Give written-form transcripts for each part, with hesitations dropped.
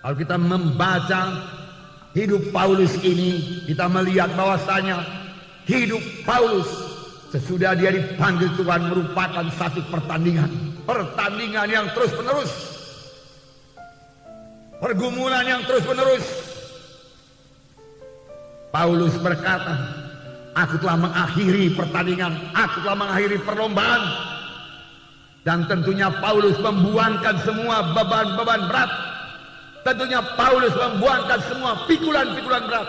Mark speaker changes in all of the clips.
Speaker 1: Kalau kita membaca hidup Paulus ini, kita melihat bahwasanya hidup Paulus sesudah dia dipanggil Tuhan merupakan satu pertandingan yang terus menerus, pergumulan yang terus menerus. Paulus berkata, aku telah mengakhiri pertandingan, aku telah mengakhiri perlombaan. Dan tentunya Paulus membuangkan semua beban-beban berat. Tentunya Paulus membuangkan semua pikulan-pikulan berat.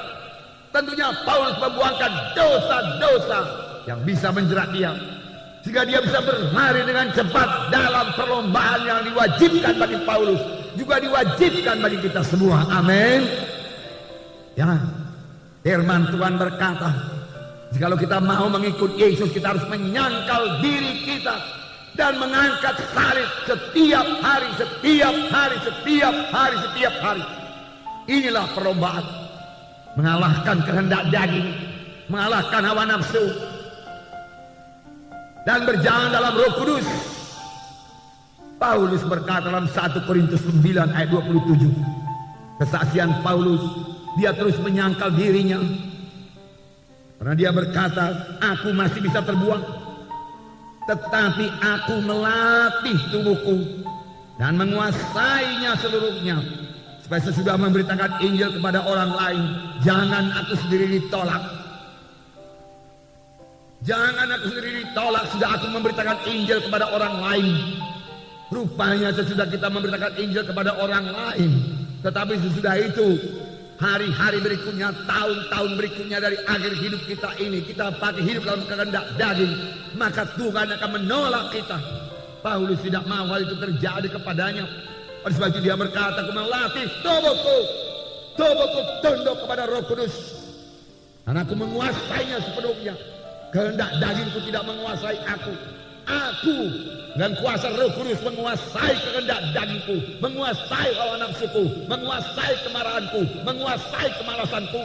Speaker 1: Tentunya Paulus membuangkan dosa-dosa yang bisa menjerat dia, sehingga dia bisa berlari dengan cepat dalam perlombaan yang diwajibkan bagi Paulus, juga diwajibkan bagi kita semua. Amin. Ya, firman Tuhan berkata, jikalau kita mau mengikut Yesus, kita harus menyangkal diri kita dan mengangkat salib setiap hari. Inilah perlombaan, mengalahkan kehendak daging, mengalahkan hawa nafsu, dan berjalan dalam Roh Kudus. Paulus berkata dalam 1 Korintus 9 ayat 27, kesaksian Paulus, dia terus menyangkal dirinya, karena dia berkata, aku masih bisa terbuang, tetapi aku melatih tubuhku dan menguasainya seluruhnya, supaya sesudah memberitakan Injil kepada orang lain, jangan aku sendiri ditolak. Jangan aku sendiri ditolak, sudah aku memberitakan Injil kepada orang lain. Rupanya sesudah kita memberitakan Injil kepada orang lain, tetapi sesudah itu, hari-hari berikutnya, tahun-tahun berikutnya dari akhir hidup kita ini, kita pakai hidup dalam kehendak daging, maka Tuhan akan menolak kita. Paulus tidak mau hal itu terjadi kepadanya. Oleh sebab itu dia berkata, aku melatih tubuhku tunduk kepada Roh Kudus, dan aku menguasainya sepenuhnya. Kehendak dagingku tidak menguasai aku. Aku dan kuasa Roh Kudus menguasai kehendak dagingku, menguasai hawa nafsuku, menguasai kemarahanku, menguasai kemalasanku.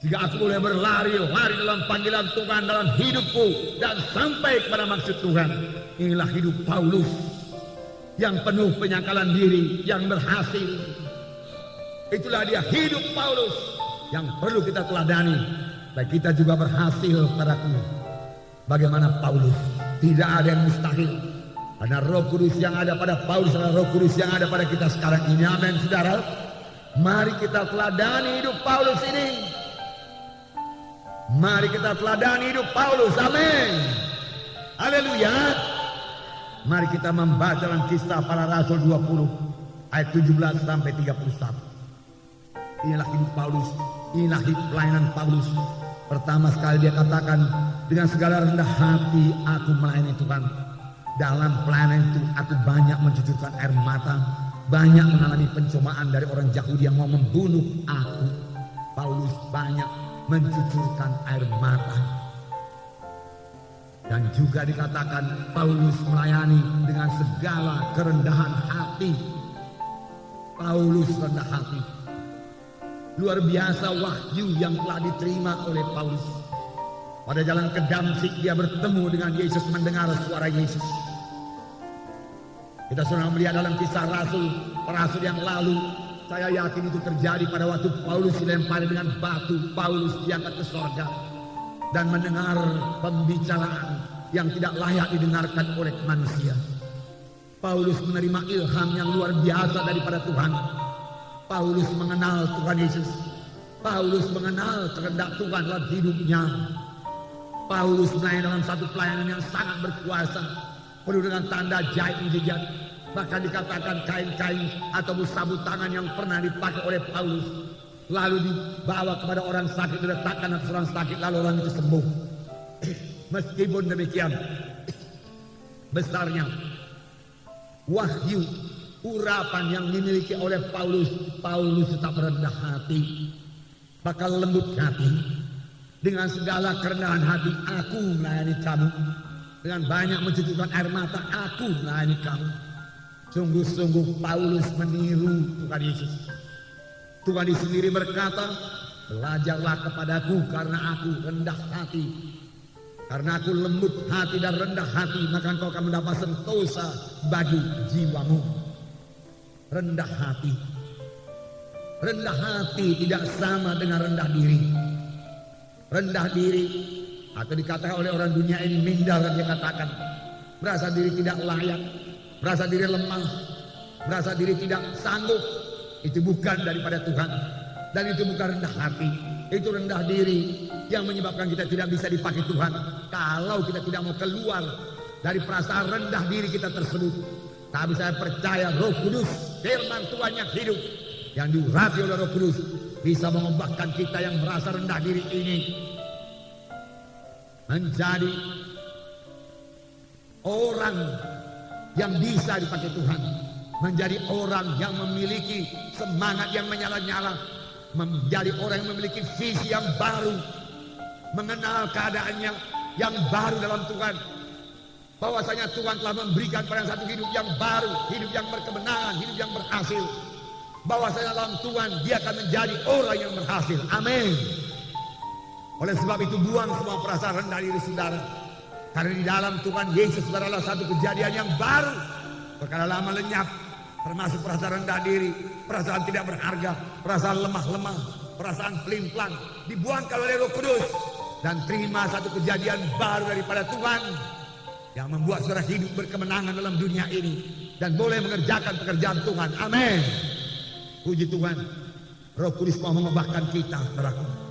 Speaker 1: Jika aku boleh berlari dalam panggilan Tuhan dalam hidupku dan sampai kepada maksud Tuhan. Inilah hidup Paulus yang penuh penyangkalan diri, yang berhasil. Itulah dia hidup Paulus yang perlu kita teladani, supaya kita juga berhasil padaku. Bagaimana Paulus? Tidak ada yang mustahil, karena Roh Kudus yang ada pada Paulus adalah Roh Kudus yang ada pada kita sekarang ini. Amin, saudara. Mari kita teladani hidup Paulus ini. Mari kita teladani hidup Paulus. Amin. Haleluya. Mari kita membaca dalam Kisah Para Rasul 20 ayat 17 sampai 31. Inilah hidup Paulus, inilah hidup pelayanan Paulus. Pertama sekali dia katakan, dengan segala rendah hati aku melayani Tuhan. Dalam pelayanan itu aku banyak mencucurkan air mata, banyak mengalami pencobaan dari orang Yahudi yang mau membunuh aku. Paulus banyak mencucurkan air mata. Dan juga dikatakan Paulus melayani dengan segala kerendahan hati. Paulus rendah hati. Luar biasa wahyu yang telah diterima oleh Paulus. Pada jalan ke Damsyik dia bertemu dengan Yesus, mendengar suara Yesus. Kita sudah melihat dalam Kisah Rasul yang lalu. Saya yakin itu terjadi pada waktu Paulus dilempari dengan batu. Paulus diangkat ke sorga dan mendengar pembicaraan yang tidak layak didengarkan oleh manusia. Paulus menerima ilham yang luar biasa daripada Tuhan. Paulus mengenal Tuhan Yesus. Paulus mengenal kehendak Tuhan dalam hidupnya. Paulus melayani dalam satu pelayanan yang sangat berkuasa, penuh dengan tanda ajaib mujizat. Bahkan dikatakan kain-kain atau sabut tangan yang pernah dipakai oleh Paulus lalu dibawa kepada orang sakit, diletakkan atas orang sakit, lalu orang itu sembuh. Meskipun demikian, besarnya wahyu urapan yang dimiliki oleh Paulus, Paulus tetap rendah hati, bakal lembut hati. Dengan segala kerendahan hati aku melayani kamu, dengan banyak mencucurkan air mata aku melayani kamu. Sungguh-sungguh Paulus meniru Tuhan Yesus. Tuhan sendiri berkata, belajarlah kepadaku karena aku rendah hati. Karena aku lembut hati dan rendah hati, maka engkau akan mendapat sentosa bagi jiwamu. Rendah hati. Rendah hati tidak sama dengan rendah diri. Rendah diri atau dikatakan oleh orang dunia ini minder, dia katakan merasa diri tidak layak, merasa diri lemah, merasa diri tidak sanggup. Itu bukan daripada Tuhan, dan itu bukan rendah hati. Itu rendah diri yang menyebabkan kita tidak bisa dipakai Tuhan. Kalau kita tidak mau keluar dari perasaan rendah diri kita tersebut. Tapi saya percaya Roh Kudus, firman Tuhan yang hidup, yang diurapi oleh Roh Kudus, bisa mengubahkan kita yang merasa rendah diri ini menjadi orang yang bisa dipakai Tuhan, menjadi orang yang memiliki semangat yang menyala-nyala, menjadi orang yang memiliki visi yang baru, mengenal keadaannya yang baru dalam Tuhan, bahwasanya Tuhan telah memberikan pada satu hidup yang baru, hidup yang berkemenangan, hidup yang berhasil, bahwasanya dalam Tuhan dia akan menjadi orang yang berhasil. Amin. Oleh sebab itu buang semua perasaan rendah diri saudara, karena di dalam Tuhan Yesus adalah satu kejadian yang baru. Perkara lama lenyap, termasuk perasaan rendah diri, perasaan tidak berharga, perasaan lemah-lemah, perasaan pelimplang, dibuangkan oleh Roh Kudus dan terima satu kejadian baru daripada Tuhan yang membuat saudara hidup berkemenangan dalam dunia ini dan boleh mengerjakan pekerjaan Tuhan. Amin. Puji Tuhan. Roh Kudus mau mengubahkan kita, saudaraku.